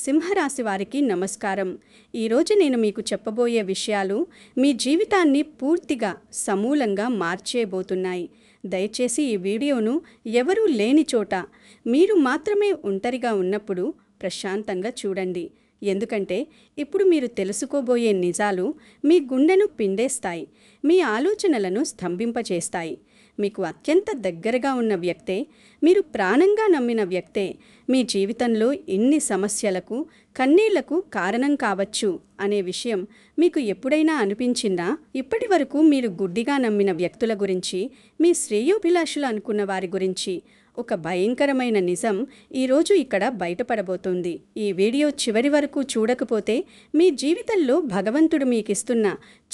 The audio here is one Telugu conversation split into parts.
సింహరాశి వారికి నమస్కారం. ఈరోజు నేను మీకు చెప్పబోయే విషయాలు మీ జీవితాన్ని పూర్తిగా సమూలంగా మార్చేయబోతున్నాయి. దయచేసి ఈ వీడియోను ఎవరూ లేని చోట మీరు మాత్రమే ఒంటరిగా ఉన్నప్పుడు ప్రశాంతంగా చూడండి. ఎందుకంటే ఇప్పుడు మీరు తెలుసుకోబోయే నిజాలు మీ గుండెను పిండేస్తాయి, మీ ఆలోచనలను స్తంభింపచేస్తాయి. మీకు అత్యంత దగ్గరగా ఉన్న వ్యక్తే, మీరు ప్రాణంగా నమ్మిన వ్యక్తే మీ జీవితంలో ఇన్ని సమస్యలకు, కన్నీళ్లకు కారణం కావచ్చు అనే విషయం మీకు ఎప్పుడైనా అనిపించిందా? ఇప్పటి వరకు మీరు గుడ్డిగా నమ్మిన వ్యక్తుల గురించి, మీ శ్రేయోభిలాషులు అనుకున్న వారి గురించి ఒక భయంకరమైన నిజం ఈరోజు ఇక్కడ బయటపడబోతోంది. ఈ వీడియో చివరి వరకు చూడకపోతే మీ జీవితంలో భగవంతుడు మీకిస్తున్న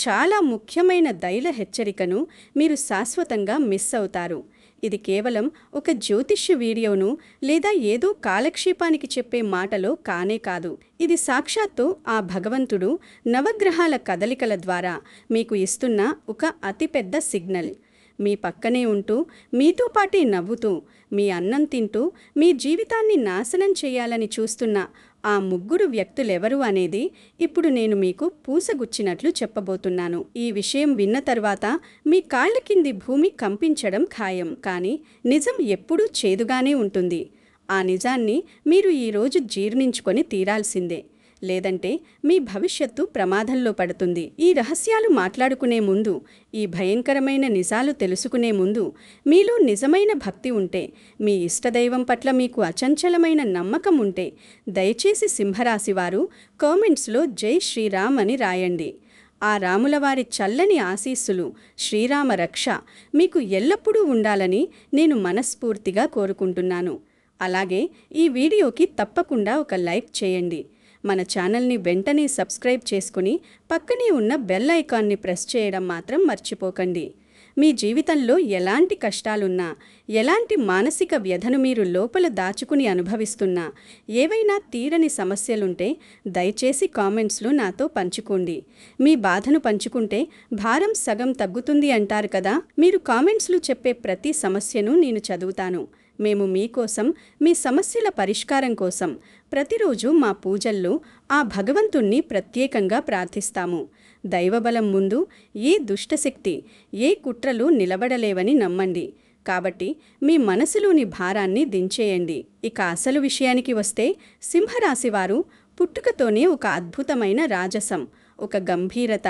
చాలా ముఖ్యమైన దైవ హెచ్చరికను మీరు శాశ్వతంగా మిస్ అవుతారు. ఇది కేవలం ఒక జ్యోతిష్య వీడియోను లేదా ఏదో కాలక్షేపానికి చెప్పే మాటలో కానే కాదు. ఇది సాక్షాత్తు ఆ భగవంతుడు నవగ్రహాల కదలికల ద్వారా మీకు ఇస్తున్న ఒక అతిపెద్ద సిగ్నల్. మీ పక్కనే ఉంటూ, మీతో పాటే నవ్వుతూ, మీ అన్నం తింటూ, మీ జీవితాన్ని నాశనం చేయాలని చూస్తున్న ఆ ముగ్గురు వ్యక్తులెవరు అనేది ఇప్పుడు నేను మీకు పూసగుచ్చినట్లు చెప్పబోతున్నాను. ఈ విషయం విన్న తర్వాత మీ కాళ్ల కింది భూమి కంపించడం ఖాయం. కానీ నిజం ఎప్పుడూ చేదుగానే ఉంటుంది. ఆ నిజాన్ని మీరు ఈరోజు జీర్ణించుకొని తీరాల్సిందే. లేదంటే మీ భవిష్యత్తు ప్రమాదంలో పడుతుంది. ఈ రహస్యాలు మాట్లాడుకునే ముందు, ఈ భయంకరమైన నిజాలు తెలుసుకునే ముందు మీలో నిజమైన భక్తి ఉంటే, మీ ఇష్టదైవం పట్ల మీకు అచంచలమైన నమ్మకం ఉంటే దయచేసి సింహరాశి వారు కామెంట్స్లో జై శ్రీరామ్ అని రాయండి. ఆ రాములవారి చల్లని ఆశీస్సులు, శ్రీరామ రక్ష మీకు ఎల్లప్పుడూ ఉండాలని నేను మనస్ఫూర్తిగా కోరుకుంటున్నాను. అలాగే ఈ వీడియోకి తప్పకుండా ఒక లైక్ చేయండి. మన ఛానల్ని వెంటనే సబ్స్క్రైబ్ చేసుకుని పక్కనే ఉన్న బెల్ ఐకాన్ని ప్రెస్ చేయడం మాత్రం మర్చిపోకండి. మీ జీవితంలో ఎలాంటి కష్టాలున్నా, ఎలాంటి మానసిక వ్యధను మీరు లోపల దాచుకుని అనుభవిస్తున్నా, ఏవైనా తీరని సమస్యలుంటే దయచేసి కామెంట్స్లో నాతో పంచుకోండి. మీ బాధను పంచుకుంటే భారం సగం తగ్గుతుంది అంటారు కదా. మీరు కామెంట్స్లో చెప్పే ప్రతి సమస్యను నేను చదువుతాను. మేము మీకోసం, మీ సమస్యల పరిష్కారం కోసం ప్రతిరోజు మా పూజల్లో ఆ భగవంతుణ్ణి ప్రత్యేకంగా ప్రార్థిస్తాము. దైవబలం ముందు ఏ దుష్టశక్తి, ఏ కుట్రలు నిలబడలేవని నమ్మండి. కాబట్టి మీ మనసులోని భారాన్ని దించేయండి. ఇక అసలు విషయానికి వస్తే, సింహరాశివారు పుట్టుకతోనే ఒక అద్భుతమైన రాజసం, ఒక గంభీరత,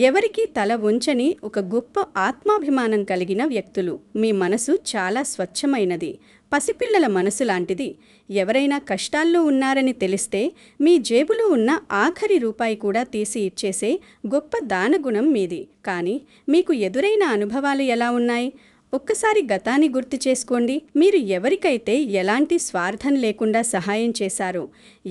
ఎవరికీ తల వంచని ఒక గొప్ప ఆత్మాభిమానం కలిగిన వ్యక్తులు. మీ మనసు చాలా స్వచ్ఛమైనది, పసిపిల్లల మనసు లాంటిది. ఎవరైనా కష్టాల్లో ఉన్నారని తెలిస్తే మీ జేబులో ఉన్న ఆఖరి రూపాయి కూడా తీసి ఇచ్చేసే గొప్ప దానగుణం మీది. కానీ మీకు ఎదురైన అనుభవాలు ఎలా ఉన్నాయి? ఒక్కసారి గతాన్ని గుర్తు చేసుకోండి. మీరు ఎవరికైతే ఎలాంటి స్వార్థం లేకుండా సహాయం చేశారో,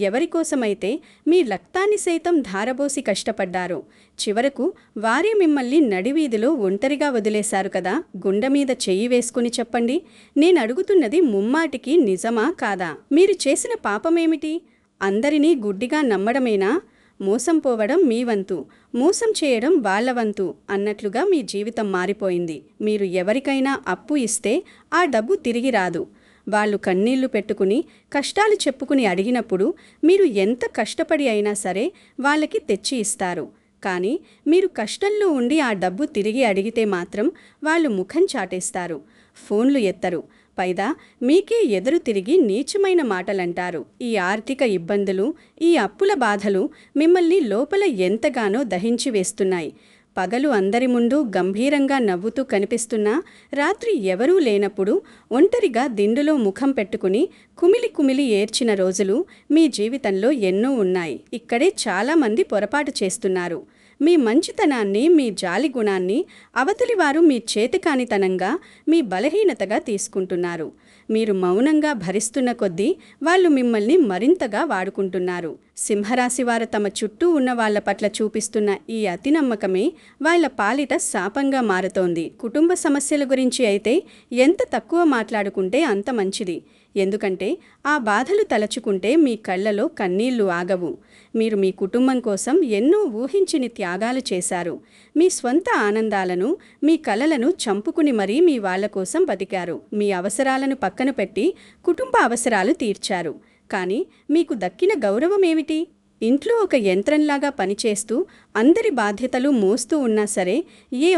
ఎవరికోసమైతే మీ రక్తాన్ని సైతం ధారబోసి కష్టపడ్డారో, చివరకు వారే మిమ్మల్ని నడివీధిలో ఒంటరిగా వదిలేశారు కదా. గుండె మీద చెయ్యి వేసుకుని చెప్పండి, నేను అడుగుతున్నది ముమ్మాటికి నిజమా కాదా? మీరు చేసిన పాపమేమిటి? అందరినీ గుడ్డిగా నమ్మడమేనా? మోసం పోవడం మీ వంతు, మోసం చేయడం వాళ్ళ వంతు అన్నట్లుగా మీ జీవితం మారిపోయింది. మీరు ఎవరికైనా అప్పు ఇస్తే ఆ డబ్బు తిరిగి రాదు. వాళ్ళు కన్నీళ్లు పెట్టుకుని, కష్టాలు చెప్పుకుని అడిగినప్పుడు మీరు ఎంత కష్టపడి అయినా సరే వాళ్ళకి తెచ్చి ఇస్తారు. కానీ మీరు కష్టంలో ఉండి ఆ డబ్బు తిరిగి అడిగితే మాత్రం వాళ్ళు ముఖం చాటేస్తారు, ఫోన్లు ఎత్తరు, పైగా మీకే ఎదురు తిరిగి నీచమైన మాటలంటారు. ఈ ఆర్థిక ఇబ్బందులు, ఈ అప్పుల బాధలు మిమ్మల్ని లోపల ఎంతగానో దహించి వేస్తున్నాయి. పగలు అందరి ముందు గంభీరంగా నవ్వుతూ కనిపిస్తున్నా, రాత్రి ఎవరూ లేనప్పుడు ఒంటరిగా దిండులో ముఖం పెట్టుకుని కుమిలి కుమిలి ఏడ్చిన రోజులు మీ జీవితంలో ఎన్నో ఉన్నాయి. ఇక్కడే చాలామంది పొరపాటు చేస్తున్నారు. మీ మంచితనాన్ని, మీ జాలి గుణాన్ని అవతలివారు మీ చేతకానితనంగా, మీ బలహీనతగా తీసుకుంటున్నారు. మీరు మౌనంగా భరిస్తున్న కొద్దీ వాళ్ళు మిమ్మల్ని మరింతగా వాడుకుంటున్నారు. సింహరాశి వారు తమ చుట్టూ ఉన్న వాళ్ల పట్ల చూపిస్తున్న ఈ అతి నమ్మకమే వాళ్ల పాలిట శాపంగా మారుతోంది. కుటుంబ సమస్యల గురించి అయితే ఎంత తక్కువ మాట్లాడుకుంటే అంత మంచిది. ఎందుకంటే ఆ బాధలు తలచుకుంటే మీ కళ్ళలో కన్నీళ్లు ఆగవు. మీరు మీ కుటుంబం కోసం ఎన్నో ఊహించని త్యాగాలు చేశారు. మీ స్వంత ఆనందాలను, మీ కలలను చంపుకుని మరీ మీ వాళ్ల కోసం బతికారు. మీ అవసరాలను పక్కన పెట్టి కుటుంబ అవసరాలు తీర్చారు. కానీ మీకు దక్కిన గౌరవం ఏమిటి? ఇంట్లో ఒక యంత్రంలాగా పనిచేస్తూ అందరి బాధ్యతలు మోస్తూ ఉన్నా సరే ఏ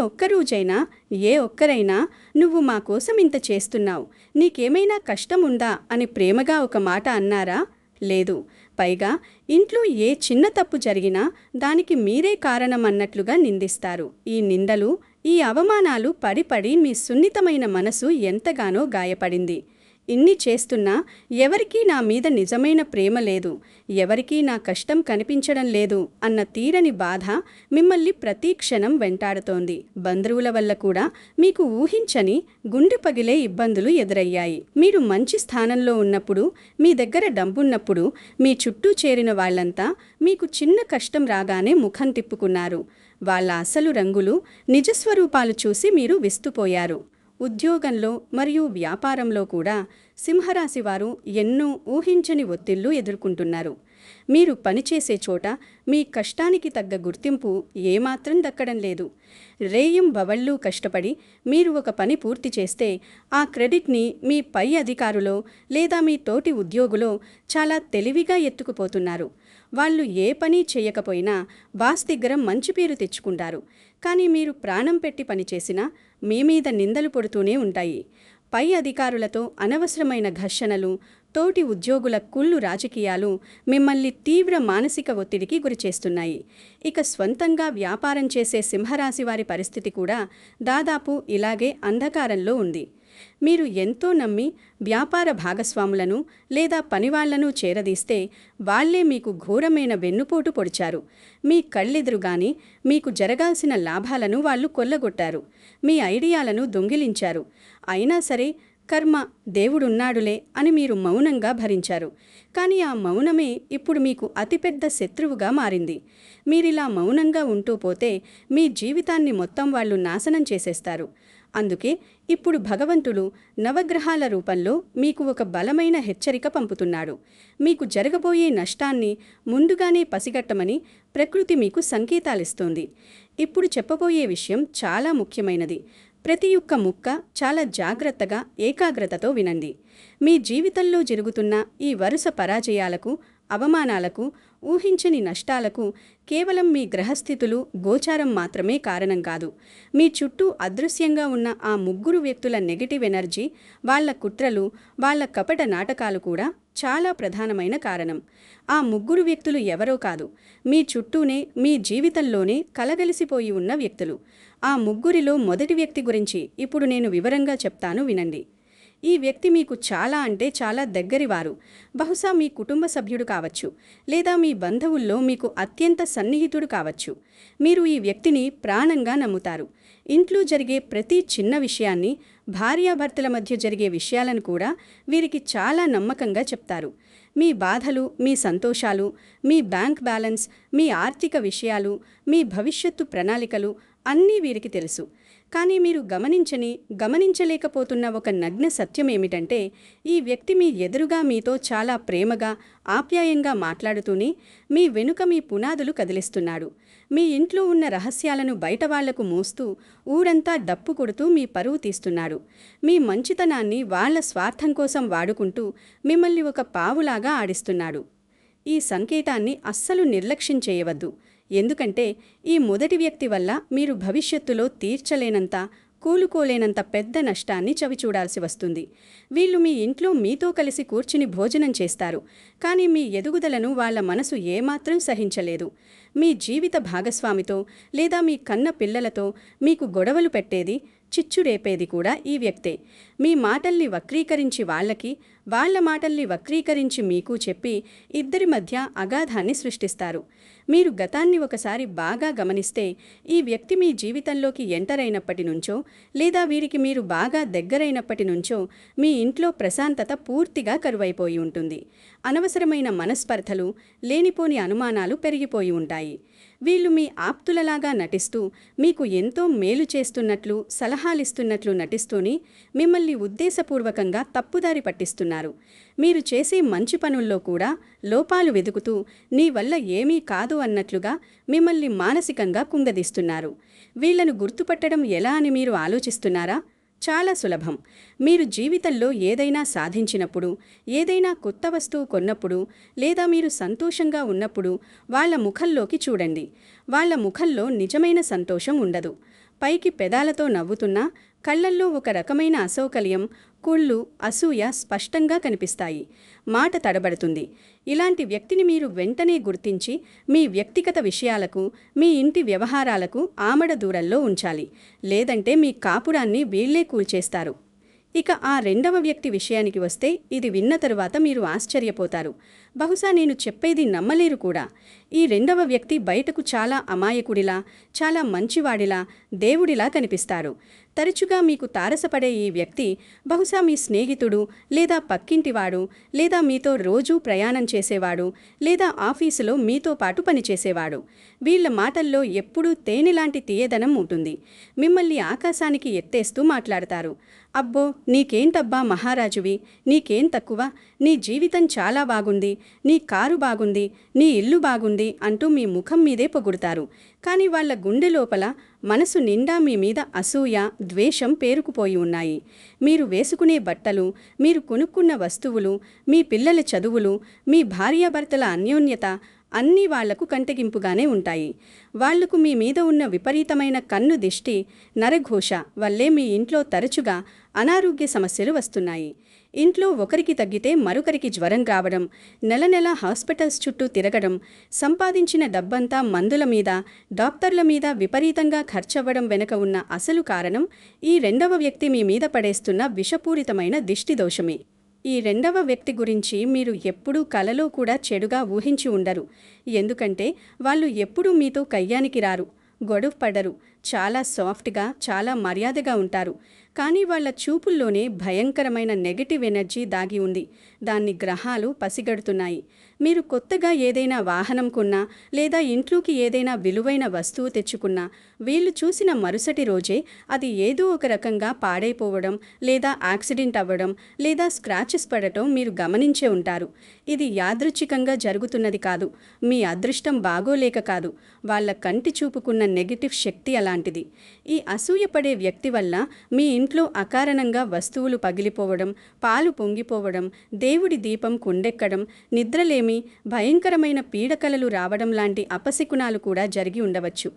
ఒక్కరైనా నువ్వు మా కోసం ఇంత చేస్తున్నావు, నీకేమైనా కష్టం ఉందా అని ప్రేమగా ఒక మాట అన్నారా? లేదు. పైగా ఇంట్లో ఏ చిన్న తప్పు జరిగినా దానికి మీరే కారణం అన్నట్లుగా నిందిస్తారు. ఈ నిందలు, ఈ అవమానాలు పడి మీ సున్నితమైన మనసు ఎంతగానో గాయపడింది. ఇన్ని చేస్తున్నా ఎవరికీ నా మీద నిజమైన ప్రేమ లేదు, ఎవరికీ నా కష్టం కనిపించడం లేదు అన్న తీరని బాధ మిమ్మల్ని ప్రతి క్షణం వెంటాడుతోంది. బంధువుల వల్ల కూడా మీకు ఊహించని గుండె పగిలే ఇబ్బందులు ఎదురయ్యాయి. మీరు మంచి స్థానంలో ఉన్నప్పుడు, మీ దగ్గర డబ్బున్నప్పుడు మీ చుట్టూ చేరిన వాళ్లంతా మీకు చిన్న కష్టం రాగానే ముఖం తిప్పుకున్నారు. వాళ్ళ అసలు రంగులు, నిజస్వరూపాలు చూసి మీరు విస్తుపోయారు. ఉద్యోగంలో మరియు వ్యాపారంలో కూడా సింహరాశి వారు ఎన్నో ఊహించని ఒత్తిళ్లు ఎదుర్కొంటున్నారు. మీరు పనిచేసే చోట మీ కష్టానికి తగ్గ గుర్తింపు ఏమాత్రం దక్కడం లేదు. రేయం బవళ్ళు కష్టపడి మీరు ఒక పని పూర్తి చేస్తే ఆ క్రెడిట్ని మీ పై అధికారులో లేదా మీ తోటి ఉద్యోగులో చాలా తెలివిగా ఎత్తుకుపోతున్నారు. వాళ్ళు ఏ పని చేయకపోయినా బాస్ దగ్గర మంచి పేరు తెచ్చుకుంటారు. కానీ మీరు ప్రాణం పెట్టి పనిచేసినా మీ మీద నిందలు పడుతూనే ఉంటాయి. పై అధికారులతో అనవసరమైన ఘర్షణలు, తోటి ఉద్యోగుల కుళ్ళు రాజకీయాలు మిమ్మల్ని తీవ్ర మానసిక ఒత్తిడికి గురిచేస్తున్నాయి. ఇక స్వంతంగా వ్యాపారం చేసే సింహరాశి వారి పరిస్థితి కూడా దాదాపు ఇలాగే అంధకారంలో ఉంది. మీరు ఎంతో నమ్మి వ్యాపార భాగస్వాములను లేదా పనివాళ్లను చేరదీస్తే వాళ్లే మీకు ఘోరమైన వెన్నుపోటు పొడిచారు. మీ కళ్ళెదురుగాని మీకు జరగాల్సిన లాభాలను వాళ్ళు కొల్లగొట్టారు. మీ ఐడియాలను దొంగిలించారు. అయినా సరే కర్మ, దేవుడున్నాడులే అని మీరు మౌనంగా భరించారు. కానీ ఆ మౌనమే ఇప్పుడు మీకు అతిపెద్ద శత్రువుగా మారింది. మీరిలా మౌనంగా ఉంటూ పోతే మీ జీవితాన్ని మొత్తం వాళ్ళు నాశనం చేసేస్తారు. అందుకే ఇప్పుడు భగవంతుడు నవగ్రహాల రూపంలో మీకు ఒక బలమైన హెచ్చరిక పంపుతున్నాడు. మీకు జరగబోయే నష్టాన్ని ముందుగానే పసిగట్టమని ప్రకృతి మీకు సంకేతాలిస్తోంది. ఇప్పుడు చెప్పబోయే విషయం చాలా ముఖ్యమైనది. ప్రతి ఒక్క ముక్క చాలా జాగ్రత్తగా, ఏకాగ్రతతో వినండి. మీ జీవితంలో జరుగుతున్న ఈ వరుస పరాజయాలకు, అవమానాలకు, ఊహించని నష్టాలకు కేవలం మీ గ్రహస్థితులు, గోచారం మాత్రమే కారణం కాదు. మీ చుట్టూ అదృశ్యంగా ఉన్న ఆ ముగ్గురు వ్యక్తుల నెగటివ్ ఎనర్జీ, వాళ్ల కుట్రలు, వాళ్ల కపట నాటకాలు కూడా చాలా ప్రధానమైన కారణం. ఆ ముగ్గురు వ్యక్తులు ఎవరో కాదు, మీ చుట్టూనే, మీ జీవితంలోనే కలగలిసిపోయి ఉన్న వ్యక్తులు. ఆ ముగ్గురిలో మొదటి వ్యక్తి గురించి ఇప్పుడు నేను వివరంగా చెప్తాను, వినండి. ఈ వ్యక్తి మీకు చాలా అంటే చాలా దగ్గరివారు. బహుశా మీ కుటుంబ సభ్యుడు కావచ్చు, లేదా మీ బంధువుల్లో మీకు అత్యంత సన్నిహితుడు కావచ్చు. మీరు ఈ వ్యక్తిని ప్రాణంగా నమ్ముతారు. ఇంట్లో జరిగే ప్రతి చిన్న విషయాన్ని, భార్యాభర్తల మధ్య జరిగే విషయాలను కూడా వీరికి చాలా నమ్మకంగా చెప్తారు. మీ బాధలు, మీ సంతోషాలు, మీ బ్యాంక్ బ్యాలెన్స్, మీ ఆర్థిక విషయాలు, మీ భవిష్యత్తు ప్రణాళికలు అన్నీ వీరికి తెలుసు. కానీ మీరు గమనించలేకపోతున్న ఒక నగ్న సత్యం ఏమిటంటే, ఈ వ్యక్తి మీ ఎదురుగా మీతో చాలా ప్రేమగా, ఆప్యాయంగా మాట్లాడుతూనే మీ వెనుక మీ పునాదులు కదిలిస్తున్నాడు. మీ ఇంట్లో ఉన్న రహస్యాలను బయట వాళ్లకు మోస్తూ, ఊరంతా డప్పు కొడుతూ మీ పరువు తీస్తున్నాడు. మీ మంచితనాన్ని వాళ్ల స్వార్థం కోసం వాడుకుంటూ మిమ్మల్ని ఒక పావులాగా ఆడిస్తున్నాడు. ఈ సంకేతాన్ని అస్సలు నిర్లక్ష్యం చేయవద్దు. ఎందుకంటే ఈ మొదటి వ్యక్తి వల్ల మీరు భవిష్యత్తులో తీర్చలేనంత, కూలుకోలేనంత పెద్ద నష్టాన్ని చవిచూడాల్సి వస్తుంది. వీళ్ళు మీ ఇంట్లో మీతో కలిసి కూర్చుని భోజనం చేస్తారు. కానీ మీ ఎదుగుదలను వాళ్ల మనసు ఏమాత్రం సహించలేదు. మీ జీవిత భాగస్వామితో లేదా మీ కన్న పిల్లలతో మీకు గొడవలు పెట్టేది, చిచ్చు రేపేది కూడా ఈ వ్యక్తే. మీ మాటల్ని వక్రీకరించి వాళ్ళకి, వాళ్ల మాటల్ని వక్రీకరించి మీకు చెప్పి ఇద్దరి మధ్య అగాధాన్ని సృష్టిస్తారు. మీరు గతాన్ని ఒకసారి బాగా గమనిస్తే ఈ వ్యక్తి మీ జీవితంలోకి ఎంటర్ అయినప్పటి నుంచో లేదా వీరికి మీరు బాగా దగ్గరైనప్పటి నుంచో మీ ఇంట్లో ప్రశాంతత పూర్తిగా కరువైపోయి ఉంటుంది. అనవసరమైన మనస్పర్ధలు, లేనిపోని అనుమానాలు పెరిగిపోయి ఉంటాయి. వీళ్ళు మీ ఆప్తులలాగా నటిస్తూ మీకు ఎంతో మేలు చేస్తున్నట్లు, సలహాలిస్తున్నట్లు నటిస్తూని మిమ్మల్ని ఉద్దేశపూర్వకంగా తప్పుదారి పట్టిస్తున్నారు. మీరు చేసే మంచి పనుల్లో కూడా లోపాలు వెదుకుతూ నీ వల్ల ఏమీ కాదు అన్నట్లుగా మిమ్మల్ని మానసికంగా కుంగదీస్తున్నారు. వీళ్లను గుర్తుపట్టడం ఎలా అని మీరు ఆలోచిస్తున్నారా? చాలా సులభం. మీరు జీవితంలో ఏదైనా సాధించినప్పుడు, ఏదైనా కొత్త వస్తువు కొన్నప్పుడు, లేదా మీరు సంతోషంగా ఉన్నప్పుడు వాళ్ళ ముఖంలోకి చూడండి. వాళ్ళ ముఖంలో నిజమైన సంతోషం ఉండదు. పైకి పెదాలతో నవ్వుతున్నా కళ్లల్లో ఒక రకమైన అసౌకర్యం, కుళ్ళు, అసూయ స్పష్టంగా కనిపిస్తాయి. మాట తడబడుతుంది. ఇలాంటి వ్యక్తిని మీరు వెంటనే గుర్తించి మీ వ్యక్తిగత విషయాలకు, మీ ఇంటి వ్యవహారాలకు ఆమడ దూరంలో ఉంచాలి. లేదంటే మీ కాపురాన్ని వీళ్లే కూల్చేస్తారు. ఇక ఆ రెండవ వ్యక్తి విషయానికి వస్తే ఇది విన్న తరువాత మీరు ఆశ్చర్యపోతారు. బహుశా నేను చెప్పేది నమ్మలేరు కూడా. ఈ రెండవ వ్యక్తి బయటకు చాలా అమాయకుడిలా, చాలా మంచివాడిలా, దేవుడిలా కనిపిస్తారు. తరచుగా మీకు తారసపడే ఈ వ్యక్తి బహుశా మీ స్నేహితుడు, లేదా పక్కింటివాడు, లేదా మీతో రోజూ ప్రయాణం చేసేవాడు, లేదా ఆఫీసులో మీతో పాటు పనిచేసేవాడు. వీళ్ల మాటల్లో ఎప్పుడూ తేనెలాంటి తీయదనం ఉంటుంది. మిమ్మల్ని ఆకాశానికి ఎత్తేస్తూ మాట్లాడతారు. అబ్బో, నీకేంటబ్బా మహారాజువి, నీకేం తక్కువ, నీ జీవితం చాలా బాగుంది, నీ కారు బాగుంది, నీ ఇల్లు బాగుంది అంటూ మీ ముఖం మీదే పొగుడుతారు. కానీ వాళ్ళ గుండె లోపల, మనసు నిండా మీ మీద అసూయ, ద్వేషం పేరుకుపోయి ఉన్నాయి. మీరు వేసుకునే బట్టలు, మీరు కొనుక్కున్న వస్తువులు, మీ పిల్లల చదువులు, మీ భార్యాభర్తల అన్యోన్యత అన్నీ వాళ్లకు కంటగింపుగానే ఉంటాయి. వాళ్లకు మీ మీద ఉన్న విపరీతమైన కన్ను దిష్టి, నరఘోష వల్లే మీ ఇంట్లో తరచుగా అనారోగ్య సమస్యలు వస్తున్నాయి. ఇంట్లో ఒకరికి తగ్గితే మరొకరికి జ్వరం రావడం, నెల నెల హాస్పిటల్స్ చుట్టూ తిరగడం, సంపాదించిన డబ్బంతా మందుల మీద, డాక్టర్ల మీద విపరీతంగా ఖర్చవ్వడం వెనుక ఉన్న అసలు కారణం ఈ రెండవ వ్యక్తి మీ మీద పడేస్తున్న విషపూరితమైన దిష్టి దోషమే. ఈ రెండవ వ్యక్తి గురించి మీరు ఎప్పుడూ కలలో కూడా చెడుగా ఊహించి ఉండరు. ఎందుకంటే వాళ్ళు ఎప్పుడూ మీతో కయ్యానికి రారు, గొడవ పడరు, చాలా సాఫ్ట్గా, చాలా మర్యాదగా ఉంటారు. కానీ వాళ్ల చూపుల్లోనే భయంకరమైన నెగటివ్ ఎనర్జీ దాగి ఉంది. దాన్ని గ్రహాలు పసిగడుతున్నాయి. మీరు కొత్తగా ఏదైనా వాహనం కొన్నా, లేదా ఇంట్లోకి ఏదైనా విలువైన వస్తువు తెచ్చుకున్నా, వీళ్ళు చూసిన మరుసటి రోజే అది ఏదో ఒక రకంగా పాడైపోవడం, లేదా యాక్సిడెంట్ అవ్వడం, లేదా స్క్రాచెస్ పడటం మీరు గమనించే ఉంటారు. ఇది యాదృచ్ఛికంగా జరుగుతున్నది కాదు, మీ అదృష్టం బాగోలేక కాదు, వాళ్ళ కంటి చూపుకున్న నెగటివ్ శక్తి అలాంటిది. ఈ అసూయపడే వ్యక్తి వల్ల మీ ఇంట్లో అకారణంగా వస్తువులు పగిలిపోవడం, పాలు పొంగిపోవడం, దేవుడి దీపం కుండెక్కడం, నిద్రలేమి, భయంకరమైన పీడకలలు రావడం లాంటి అపశకునాలు కూడా జరిగి ఉండవచ్చు.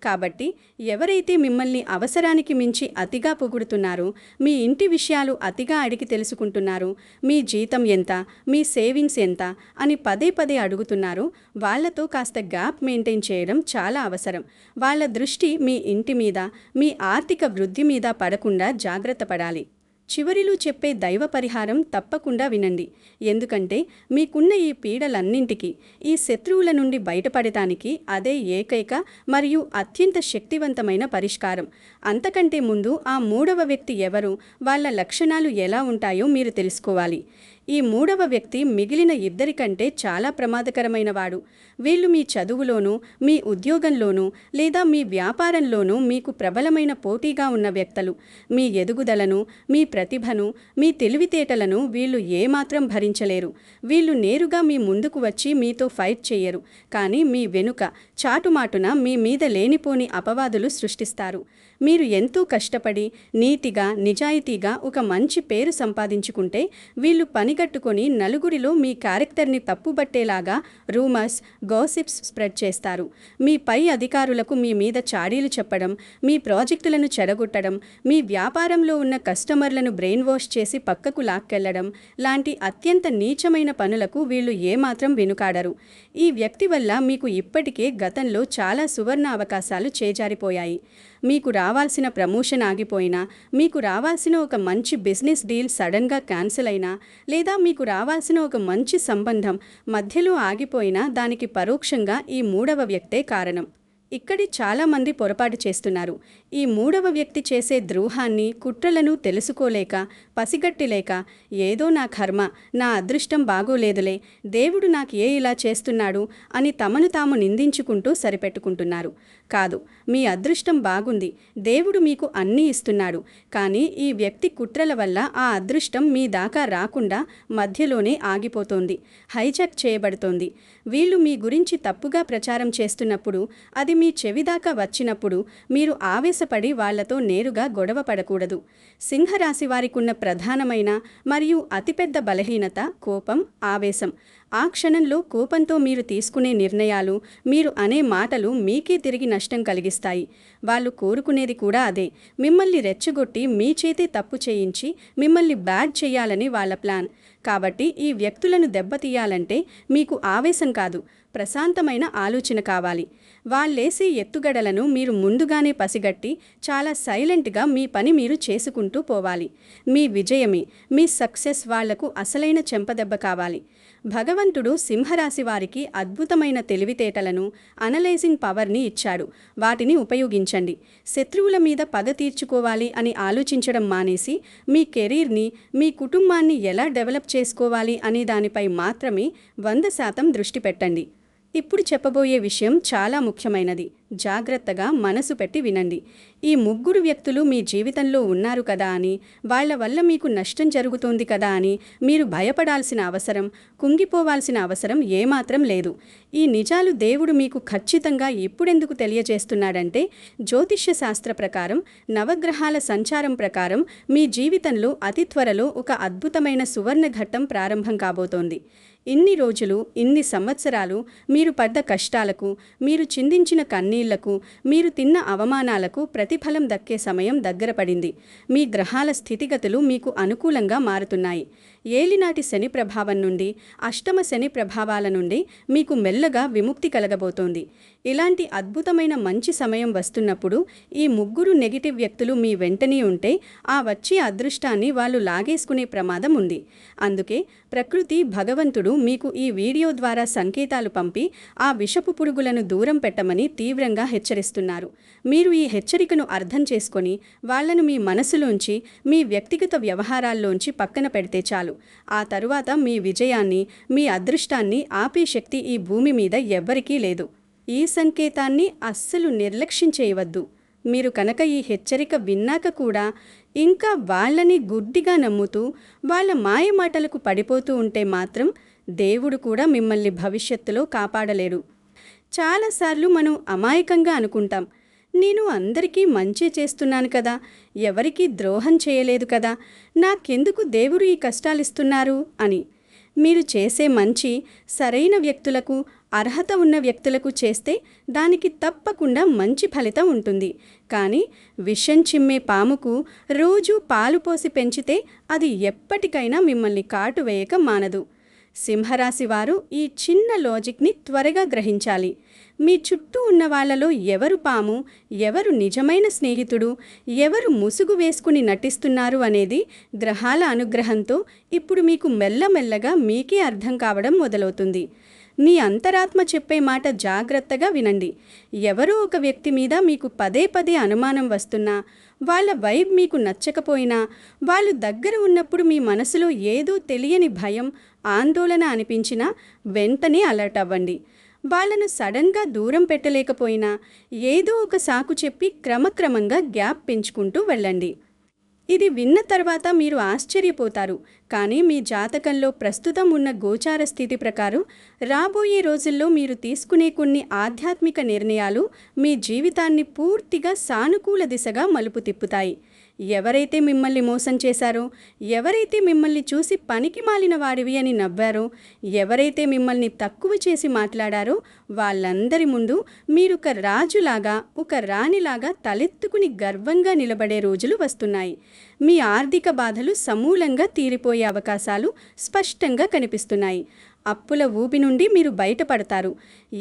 కాబట్టి ఎవరైతే మిమ్మల్ని అవసరానికి మించి అతిగా పొగుడుతున్నారో, మీ ఇంటి విషయాలు అతిగా అడిగి తెలుసుకుంటున్నారో, మీ జీతం ఎంత, మీ సేవింగ్స్ ఎంత అని పదే పదే అడుగుతున్నారో, వాళ్లతో కాస్త గ్యాప్ మెయింటైన్ చేయడం చాలా అవసరం. వాళ్ళ దృష్టి మీ ఇంటి మీద, మీ ఆర్థిక వృద్ధి మీద పడకుండా జాగ్రత్త పడాలి. చివరిలో చెప్పే దైవ పరిహారం తప్పకుండా వినండి. ఎందుకంటే మీకున్న ఈ పీడలన్నింటికీ, ఈ శత్రువుల నుండి బయటపడటానికి అదే ఏకైక మరియు అత్యంత శక్తివంతమైన పరిష్కారం. అంతకంటే ముందు ఆ మూడవ వ్యక్తి ఎవరు, వాళ్ళ లక్షణాలు ఎలా ఉంటాయో మీరు తెలుసుకోవాలి. ఈ మూడవ వ్యక్తి మిగిలిన ఇద్దరికంటే చాలా ప్రమాదకరమైనవాడు. వీళ్ళు మీ చదువులోనూ, మీ ఉద్యోగంలోనూ, లేదా మీ వ్యాపారంలోనూ మీకు ప్రబలమైన పోటీగా ఉన్న వ్యక్తులు. మీ ఎదుగుదలను, మీ ప్రతిభను, మీ తెలివితేటలను వీళ్ళు ఏమాత్రం భరించలేరు. వీళ్ళు నేరుగా మీ ముందుకు వచ్చి మీతో ఫైట్ చేయరు. కానీ మీ వెనుక చాటుమాటున మీ మీద లేనిపోని అపవాదులు సృష్టిస్తారు. మీరు ఎంతో కష్టపడి, నీతిగా, నిజాయితీగా ఒక మంచి పేరు సంపాదించుకుంటే వీళ్ళు పనిగట్టుకొని నలుగురిలో మీ క్యారెక్టర్ని తప్పుబట్టేలాగా రూమర్స్, గాసిప్స్ స్ప్రెడ్ చేస్తారు. మీ పై అధికారులకు మీ మీద చాడీలు చెప్పడం, మీ ప్రాజెక్టులను చెడగొట్టడం, మీ వ్యాపారంలో ఉన్న కస్టమర్లను బ్రెయిన్ వాష్ చేసి పక్కకు లాక్కెళ్లడం లాంటి అత్యంత నీచమైన పనులకు వీళ్ళు ఏమాత్రం వెనుకాడరు. ఈ వ్యక్తి వల్ల మీకు ఇప్పటికే గతంలో చాలా సువర్ణ అవకాశాలు చేజారిపోయాయి. మీకు రావాల్సిన ప్రమోషన్ ఆగిపోయినా, మీకు రావాల్సిన ఒక మంచి బిజినెస్ డీల్ సడన్గా క్యాన్సిల్ అయినా, లేదా మీకు రావాల్సిన ఒక మంచి సంబంధం మధ్యలో ఆగిపోయినా దానికి పరోక్షంగా ఈ మూడవ వ్యక్తే కారణం. ఇక్కడి చాలామంది పొరపాటు చేస్తున్నారు. ఈ మూడవ వ్యక్తి చేసే ద్రోహాన్ని, కుట్రలను తెలుసుకోలేక, పసిగట్టిలేక, ఏదో నా కర్మ, నా అదృష్టం బాగోలేదులే, దేవుడు నాకు ఇలా చేస్తున్నాడు అని తమను తాము నిందించుకుంటూ సరిపెట్టుకుంటున్నారు. కాదు, మీ అదృష్టం బాగుంది, దేవుడు మీకు అన్నీ ఇస్తున్నాడు. కానీ ఈ వ్యక్తి కుట్రల వల్ల ఆ అదృష్టం మీ దాకా రాకుండా మధ్యలోనే ఆగిపోతోంది, హైజాక్ చేయబడుతోంది. వీళ్ళు మీ గురించి తప్పుగా ప్రచారం చేస్తున్నప్పుడు, అది మీ చెవిదాకా వచ్చినప్పుడు మీరు ఆవేశపడి వాళ్లతో నేరుగా గొడవ పడకూడదు. సింహరాశి వారికున్న ప్రధానమైన మరియు అతిపెద్ద బలహీనత కోపం, ఆవేశం. ఆ క్షణంలో కోపంతో మీరు తీసుకునే నిర్ణయాలు, మీరు అనే మాటలు మీకే తిరిగి నష్టం కలిగిస్తాయి. వాళ్ళు కోరుకునేది కూడా అదే, మిమ్మల్ని రెచ్చగొట్టి మీ చేతే తప్పు చేయించి మిమ్మల్ని బ్యాడ్ చేయాలని వాళ్ళ ప్లాన్. కాబట్టి ఈ వ్యక్తులను దెబ్బతీయాలంటే మీకు ఆవేశం కాదు, ప్రశాంతమైన ఆలోచన కావాలి. వాళ్ళేసే ఎత్తుగడలను మీరు ముందుగానే పసిగట్టి చాలా సైలెంట్గా మీ పని మీరు చేసుకుంటూ పోవాలి. మీ విజయమే, మీ సక్సెస్ వాళ్లకు అసలైన చెంపదెబ్బ కావాలి. భగవంతుడు సింహరాశి వారికి అద్భుతమైన తెలివితేటలను, అనలైజింగ్ పవర్ని ఇచ్చాడు. వాటిని ఉపయోగించండి. శత్రువుల మీద పగ తీర్చుకోవాలి అని ఆలోచించడం మానేసి, మీ కెరీర్ని, మీ కుటుంబాన్ని ఎలా డెవలప్ చేసుకోవాలి అనే దానిపై మాత్రమే 100% దృష్టి పెట్టండి. ఇప్పుడు చెప్పబోయే విషయం చాలా ముఖ్యమైనది. జాగ్రత్తగా మనసు పెట్టి వినండి. ఈ ముగ్గురు వ్యక్తులు మీ జీవితంలో ఉన్నారు కదా అని, వాళ్ల వల్ల మీకు నష్టం జరుగుతోంది కదా అని మీరు భయపడాల్సిన అవసరం, కుంగిపోవాల్సిన అవసరం ఏమాత్రం లేదు. ఈ నిజాలు దేవుడు మీకు ఖచ్చితంగా ఇప్పుడెందుకు తెలియజేస్తున్నాడంటే, జ్యోతిష్య శాస్త్ర ప్రకారం, నవగ్రహాల సంచారం ప్రకారం మీ జీవితంలో అతి త్వరలో ఒక అద్భుతమైన సువర్ణ ఘట్టం ప్రారంభం కాబోతోంది. ఇన్ని రోజులు, ఇన్ని సంవత్సరాలు మీరు పడ్డ కష్టాలకు, మీరు చిందించిన కన్నీళ్లకు, మీరు తిన్న అవమానాలకు ప్రతిఫలం దక్కే సమయం దగ్గర పడింది. మీ గ్రహాల స్థితిగతులు మీకు అనుకూలంగా మారుతున్నాయి. ఏలినాటి శని ప్రభావం నుండి, అష్టమ శని ప్రభావాల నుండి మీకు మెల్లగా విముక్తి కలగబోతోంది. ఇలాంటి అద్భుతమైన మంచి సమయం వస్తున్నప్పుడు ఈ ముగ్గురు నెగిటివ్ వ్యక్తులు మీ వెంటనే ఉంటే, ఆ వచ్చే అదృష్టాన్ని వాళ్ళు లాగేసుకునే ప్రమాదం ఉంది. అందుకే ప్రకృతి, భగవంతుడు మీకు ఈ వీడియో ద్వారా సంకేతాలు పంపి ఆ విషపు పురుగులను దూరం పెట్టమని తీవ్రంగా హెచ్చరిస్తున్నారు. మీరు ఈ హెచ్చరికను అర్థం చేసుకొని వాళ్లను మీ మనసులోంచి, మీ వ్యక్తిగత వ్యవహారాల్లోంచి పక్కన పెడితే చాలు. ఆ తరువాత మీ విజయాన్ని, మీ అదృష్టాన్ని ఆపే శక్తి ఈ భూమి మీద ఎవ్వరికీ లేదు. ఈ సంకేతాన్ని అస్సలు నిర్లక్ష్యం చేయవద్దు. మీరు కనుక ఈ హెచ్చరిక విన్నాక కూడా ఇంకా వాళ్ళని గుడ్డిగా నమ్ముతూ వాళ్ళ మాయమాటలకు పడిపోతూ ఉంటే మాత్రం దేవుడు కూడా మిమ్మల్ని భవిష్యత్తులో కాపాడలేడు. చాలాసార్లు మనం అమాయకంగా అనుకుంటాం, నేను అందరికీ మంచి చేస్తున్నాను కదా, ఎవరికీ ద్రోహం చేయలేదు కదా, నాకెందుకు దేవుడు ఈ కష్టాలిస్తున్నారు అని. మీరు చేసే మంచి సరైన వ్యక్తులకు, అర్హత ఉన్న వ్యక్తులకు చేస్తే దానికి తప్పకుండా మంచి ఫలితం ఉంటుంది. కానీ విషం చిమ్మే పాముకు రోజూ పాలు పోసి పెంచితే అది ఎప్పటికైనా మిమ్మల్ని కాటు వేయక మానదు. సింహరాశి వారు ఈ చిన్న లాజిక్ని త్వరగా గ్రహించాలి. మీ చుట్టూ ఉన్న వాళ్లలో ఎవరు పాము, ఎవరు నిజమైన స్నేహితుడు, ఎవరు ముసుగు వేసుకుని నటిస్తున్నారు అనేది గ్రహాల అనుగ్రహంతో ఇప్పుడు మీకు మెల్లమెల్లగా మీకే అర్థం కావడం మొదలవుతుంది. మీ అంతరాత్మ చెప్పే మాట జాగ్రత్తగా వినండి. ఎవరో ఒక వ్యక్తి మీద మీకు పదే పదే అనుమానం వస్తున్నా, వాళ్ళ వైబ్ మీకు నచ్చకపోయినా, వాళ్ళు దగ్గర ఉన్నప్పుడు మీ మనసులో ఏదో తెలియని భయం, ఆందోళన అనిపించినా వెంటనే అలర్ట్ అవ్వండి. వాళ్ళను సడన్గా దూరం పెట్టలేకపోయినా ఏదో ఒక సాకు చెప్పి క్రమక్రమంగా గ్యాప్ పెంచుకుంటూ వెళ్ళండి. ఇది విన్న తర్వాత మీరు ఆశ్చర్యపోతారు. కానీ మీ జాతకంలో ప్రస్తుతం ఉన్న గోచార స్థితి ప్రకారం రాబోయే రోజుల్లో మీరు తీసుకునే కొన్ని ఆధ్యాత్మిక నిర్ణయాలు మీ జీవితాన్ని పూర్తిగా సానుకూల దిశగా మలుపు తిప్పుతాయి. ఎవరైతే మిమ్మల్ని మోసం చేశారో, ఎవరైతే మిమ్మల్ని చూసి పనికి మాలిన వాడివి అని నవ్వారో, ఎవరైతే మిమ్మల్ని తక్కువ చేసి మాట్లాడారో వాళ్ళందరి ముందు మీరొక రాజులాగా, ఒక రాణిలాగా తలెత్తుకుని గర్వంగా నిలబడే రోజులు వస్తున్నాయి. మీ ఆర్థిక బాధలు సమూలంగా తీరిపోయే అవకాశాలు స్పష్టంగా కనిపిస్తున్నాయి. అప్పుల ఊబి నుండి మీరు బయటపడతారు.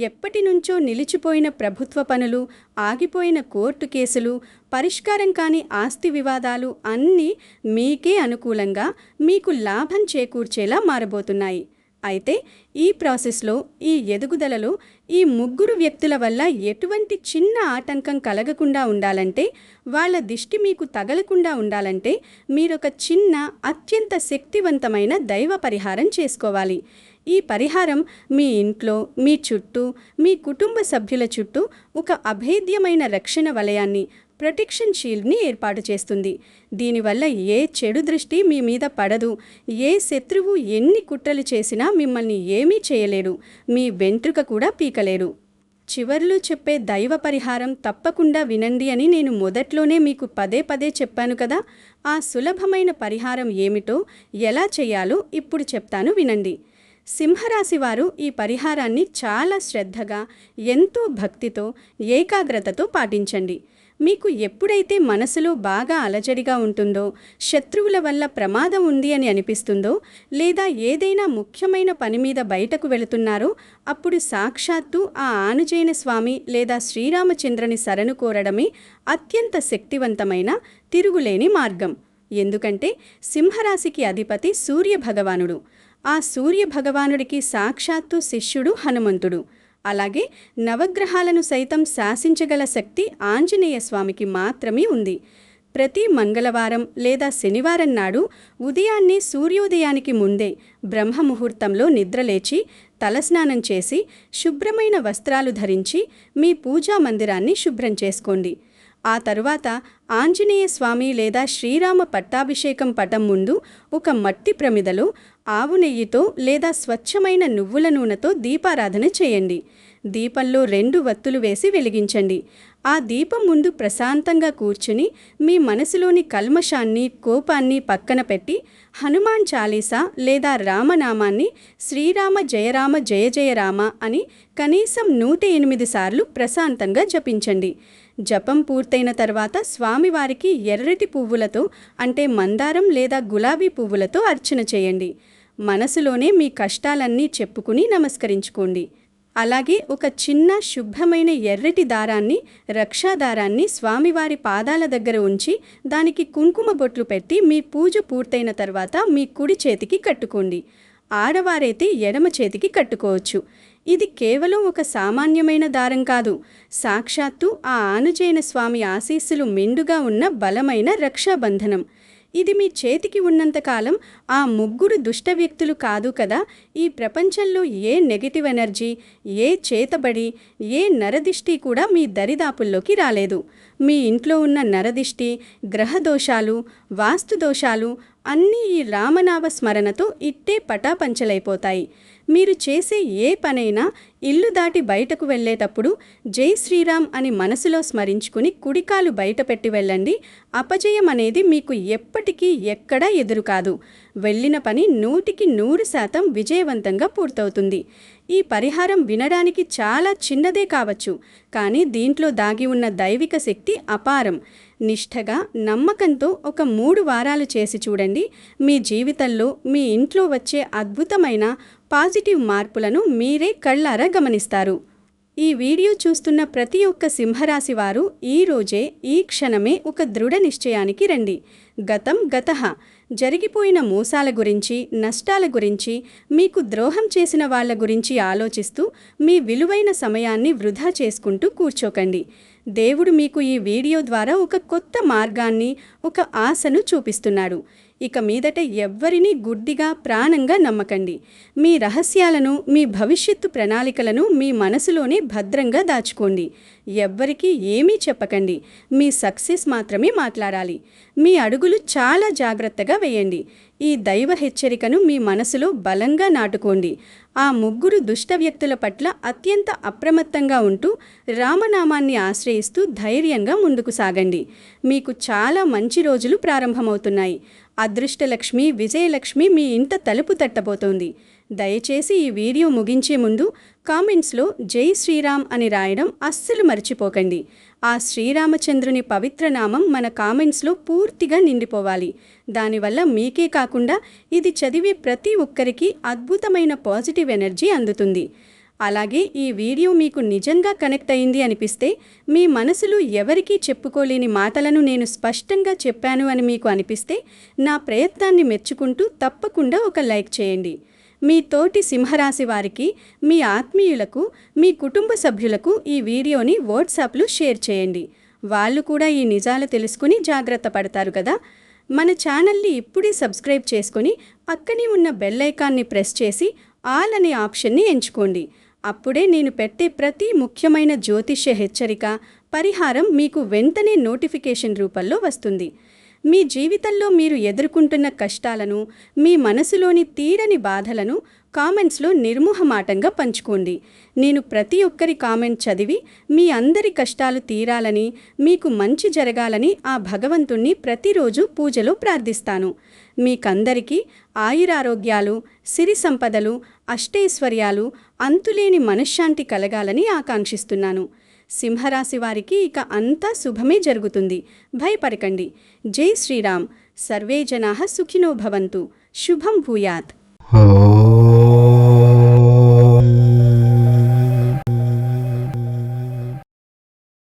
ఎప్పటి నుంచో నిలిచిపోయిన ప్రభుత్వ పనులు, ఆగిపోయిన కోర్టు కేసులు, పరిష్కారం కాని ఆస్తి వివాదాలు అన్నీ మీకే అనుకూలంగా మీకు లాభం చేకూర్చేలా మారబోతున్నాయి. అయితే ఈ ప్రాసెస్లో, ఈ ఎదుగుదలలో ఈ ముగ్గురు వ్యక్తుల వల్ల ఎటువంటి చిన్న ఆటంకం కలగకుండా ఉండాలంటే, వాళ్ళ దిష్టి మీకు తగలకుండా ఉండాలంటే మీరొక చిన్న అత్యంత శక్తివంతమైన దైవ పరిహారం చేసుకోవాలి. ఈ పరిహారం మీ ఇంట్లో, మీ చుట్టూ, మీ కుటుంబ సభ్యుల చుట్టూ ఒక అభేద్యమైన రక్షణ వలయాన్ని, ప్రొటెక్షన్ షీల్డ్ని ఏర్పాటు చేస్తుంది. దీనివల్ల ఏ చెడు దృష్టి మీ మీద పడదు. ఏ శత్రువు ఎన్ని కుట్రలు చేసినా మిమ్మల్ని ఏమీ చేయలేడు. మీ వెంట్రుక కూడా పీకలేడు. చివర్లో చెప్పే దైవ పరిహారం తప్పకుండా వినండి అని నేను మొదట్లోనే మీకు పదే పదే చెప్పాను కదా. ఆ సులభమైన పరిహారం ఏమిటో, ఎలా చేయాలో ఇప్పుడు చెప్తాను, వినండి. సింహరాశి వారు ఈ పరిహారాన్ని చాలా శ్రద్ధగా, ఎంతో భక్తితో, ఏకాగ్రతతో పాటించండి. మీకు ఎప్పుడైతే మనసులో బాగా అలజడిగా ఉంటుందో, శత్రువుల వల్ల ప్రమాదం ఉంది అని అనిపిస్తుందో, లేదా ఏదైనా ముఖ్యమైన పని మీద బయటకు వెళుతున్నారో, అప్పుడు సాక్షాత్తు ఆ ఆనుజేయ స్వామి లేదా శ్రీరామచంద్రుని శరణు కోరడమే అత్యంత శక్తివంతమైన, తిరుగులేని మార్గం. ఎందుకంటే సింహరాశికి అధిపతి సూర్య భగవానుడు. ఆ సూర్య భగవానుడికి సాక్షాత్తు శిష్యుడు హనుమంతుడు. అలాగే నవగ్రహాలను సైతం శాసించగల శక్తి ఆంజనేయ స్వామికి మాత్రమే ఉంది. ప్రతి మంగళవారం లేదా శనివారం నాడు ఉదయాన్నే సూర్యోదయానికి ముందే బ్రహ్మముహూర్తంలో నిద్రలేచి, తలస్నానం చేసి, శుభ్రమైన వస్త్రాలు ధరించి మీ పూజా మందిరాన్ని శుభ్రం చేసుకోండి. ఆ తరువాత ఆంజనేయ స్వామి లేదా శ్రీరామ పట్టాభిషేకం పటం ముందు ఒక మట్టి ప్రమిదలో ఆవు నెయ్యితో లేదా స్వచ్ఛమైన నువ్వుల నూనెతో దీపారాధన చేయండి. దీపంలో 2 వత్తులు వేసి వెలిగించండి. ఆ దీపం ముందు ప్రశాంతంగా కూర్చుని మీ మనసులోని కల్మషాన్ని, కోపాన్ని పక్కన పెట్టి హనుమాన్ చాలీసా లేదా రామనామాన్ని శ్రీరామ జయరామ జయ జయ రామ అని కనీసం 108 సార్లు ప్రశాంతంగా జపించండి. జపం పూర్తయిన తర్వాత స్వామివారికి ఎర్రటి పువ్వులతో, అంటే మందారం లేదా గులాబీ పువ్వులతో అర్చన చేయండి. మనసులోనే మీ కష్టాలన్నీ చెప్పుకుని నమస్కరించుకోండి. అలాగే ఒక చిన్న శుభ్రమైన ఎర్రటి దారాన్ని, రక్షాదారాన్ని స్వామివారి పాదాల దగ్గర ఉంచి దానికి కుంకుమ బొట్లు పెట్టి మీ పూజ పూర్తయిన తర్వాత మీ కుడి చేతికి కట్టుకోండి. ఆడవారైతే ఎడమ చేతికి కట్టుకోవచ్చు. ఇది కేవలం ఒక సామాన్యమైన దారం కాదు, సాక్షాత్తు ఆ ఆనుజేయ స్వామి ఆశీస్సులు మెండుగా ఉన్న బలమైన రక్షాబంధనం. ఇది మీ చేతికి ఉన్నంతకాలం ఆ ముగ్గురు దుష్ట వ్యక్తులు కాదు కదా, ఈ ప్రపంచంలో ఏ నెగటివ్ ఎనర్జీ, ఏ చేతబడి, ఏ నరదిష్టి కూడా మీ దరిదాపుల్లోకి రాలేదు. మీ ఇంట్లో ఉన్న నరదిష్టి, గ్రహదోషాలు, వాస్తుదోషాలు అన్నీ ఈ రామనామ స్మరణతో ఇట్టే పటాపంచలైపోతాయి. మీరు చేసే ఏ పనైనా ఇల్లు దాటి బయటకు వెళ్ళేటప్పుడు జై శ్రీరామ్ అని మనసులో స్మరించుకుని కుడికాలు బయట పెట్టి వెళ్ళండి. అపజయం అనేది మీకు ఎప్పటికీ ఎక్కడా ఎదురు కాదు. వెళ్ళిన పని 100% విజయవంతంగా పూర్తవుతుంది. ఈ పరిహారం వినడానికి చాలా చిన్నదే కావచ్చు, కానీ దీంట్లో దాగి ఉన్న దైవిక శక్తి అపారం. నిష్ఠగా, నమ్మకంతో ఒక 3 వారాలు చేసి చూడండి. మీ జీవితంలో, మీ ఇంట్లో వచ్చే అద్భుతమైన పాజిటివ్ మార్పులను మీరే కళ్ళారా గమనిస్తారు. ఈ వీడియో చూస్తున్న ప్రతి ఒక్క సింహరాశి వారు ఈ రోజే, ఈ క్షణమే ఒక దృఢ నిశ్చయానికి రండి. గతం గతః. జరిగిపోయిన మోసాల గురించి, నష్టాల గురించి, మీకు ద్రోహం చేసిన వాళ్ళ గురించి ఆలోచిస్తూ మీ విలువైన సమయాన్ని వృధా చేసుకుంటూ కూర్చోకండి. దేవుడు మీకు ఈ వీడియో ద్వారా ఒక కొత్త మార్గాన్ని, ఒక ఆశను చూపిస్తున్నాడు. ఇక మీదట ఎవ్వరినీ గుడ్డిగా, ప్రాణంగా నమ్మకండి. మీ రహస్యాలను, మీ భవిష్యత్తు ప్రణాళికలను మీ మనసులోనే భద్రంగా దాచుకోండి. ఎవ్వరికీ ఏమీ చెప్పకండి. మీ సక్సెస్ మాత్రమే మాట్లాడాలి. మీ అడుగులు చాలా జాగ్రత్తగా వేయండి. ఈ దైవ హెచ్చరికను మీ మనసులో బలంగా నాటుకోండి. ఆ ముగ్గురు దుష్ట వ్యక్తుల పట్ల అత్యంత అప్రమత్తంగా ఉంటూ రామనామాన్ని ఆశ్రయిస్తూ ధైర్యంగా ముందుకు సాగండి. మీకు చాలా మంచి రోజులు ప్రారంభమవుతున్నాయి. అదృష్టలక్ష్మి, విజయలక్ష్మి మీ ఇంట తలుపు తట్టబోతోంది. దయచేసి ఈ వీడియో ముగించే ముందు కామెంట్స్లో జై శ్రీరామ్ అని రాయడం అస్సలు మర్చిపోకండి. ఆ శ్రీరామచంద్రుని పవిత్ర నామం మన కామెంట్స్లో పూర్తిగా నిండిపోవాలి. దానివల్ల మీకే కాకుండా ఇది చదివే ప్రతి ఒక్కరికి అద్భుతమైన పాజిటివ్ ఎనర్జీ అందుతుంది. అలాగే ఈ వీడియో మీకు నిజంగా కనెక్ట్ అయింది అనిపిస్తే, మీ మనసులో ఎవరికీ చెప్పుకోలేని మాటలను నేను స్పష్టంగా చెప్పాను అని మీకు అనిపిస్తే, నా ప్రయత్నాన్ని మెచ్చుకుంటూ తప్పకుండా ఒక లైక్ చేయండి. మీ తోటి సింహరాశి వారికి, మీ ఆత్మీయులకు, మీ కుటుంబ సభ్యులకు ఈ వీడియోని వాట్సాప్లో షేర్ చేయండి. వాళ్ళు కూడా ఈ నిజాలు తెలుసుకుని జాగ్రత్త పడతారు కదా. మన ఛానల్ని ఇప్పుడే సబ్స్క్రైబ్ చేసుకొని పక్కనే ఉన్న బెల్ ఐకాన్ని ప్రెస్ చేసి ఆల్ అనే ఆప్షన్ని ఎంచుకోండి. అప్పుడే నేను పెట్టే ప్రతి ముఖ్యమైన జ్యోతిష్య హెచ్చరిక, పరిహారం మీకు వెంటనే నోటిఫికేషన్ రూపంలో వస్తుంది. మీ జీవితంలో మీరు ఎదుర్కొంటున్న కష్టాలను, మీ మనసులోని తీరని బాధలను కామెంట్స్లో నిర్మోహమాటంగా పంచుకోండి. నేను ప్రతి ఒక్కరి కామెంట్ చదివి మీ అందరి కష్టాలు తీరాలని, మీకు మంచి జరగాలని ఆ భగవంతుణ్ణి ప్రతిరోజు పూజలో ప్రార్థిస్తాను. మీకందరికీ ఆయురారోగ్యాలు, సిరి సంపదలు, అష్టైశ్వర్యాలు, అంతులేని మనశ్శాంతి కలగాలని ఆకాంక్షిస్తున్నాను. సింహరాశి వారికి ఇక అంతా శుభమే జరుగుతుంది. భయపడకండి. జై శ్రీరామ్. సర్వే జనాః సుఖినో భవంతు. శుభం భూయాత్.